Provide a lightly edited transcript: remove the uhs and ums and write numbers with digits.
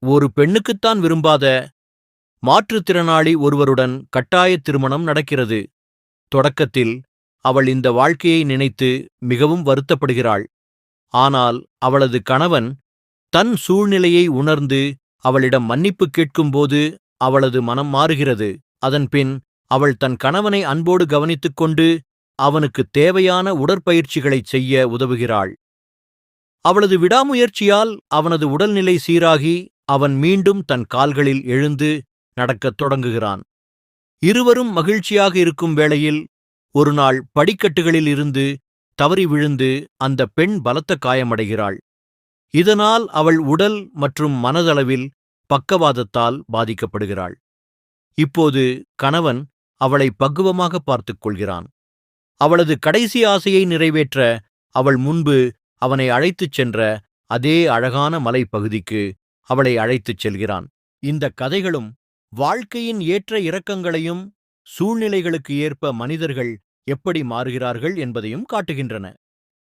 ஒரு பெண்ணுக்குத்தான் விரும்பாத மாற்றுத்திறனாளி ஒருவருடன் கட்டாய திருமணம் நடக்கிறது. தொடக்கத்தில் அவள் இந்த வாழ்க்கையை நினைத்து மிகவும் வருத்தப்படுகிறாள். ஆனால் அவளது கணவன் தன் சூழ்நிலையை உணர்ந்து அவளிடம் மன்னிப்பு கேட்கும்போது அவளது மனம் மாறுகிறது. அதன்பின் அவள் தன் கணவனை அன்போடு கவனித்துக் கொண்டு அவனுக்கு தேவையான உடற்பயிற்சிகளைச் செய்ய உதவுகிறாள். அவளது விடாமுயற்சியால் அவனது உடல்நிலை சீராகி அவன் மீண்டும் தன் கால்களில் எழுந்து நடக்கத் தொடங்குகிறான். இருவரும் மகிழ்ச்சியாக இருக்கும் வேளையில் ஒருநாள் படிக்கட்டுகளில் இருந்து தவறி விழுந்து அந்த பெண் பலத்த காயமடைகிறாள். இதனால் அவள் உடல் மற்றும் மனதளவில் பக்கவாதத்தால் பாதிக்கப்படுகிறாள். இப்போது கணவன் அவளை பக்குவமாக பார்த்துக் கொள்கிறான். அவளது கடைசி ஆசையை நிறைவேற்ற அவள் முன்பு அவனை அழைத்துச் சென்ற அதே அழகான மலைப்பகுதிக்கு அவளை அழைத்துச் செல்கிறான். இந்த கதைகளும் வாழ்க்கையின் ஏற்ற இறக்கங்களையும் சூழ்நிலைகளுக்கு ஏற்ப மனிதர்கள் எப்படி மாறுகிறார்கள் என்பதையும் காட்டுகின்றன.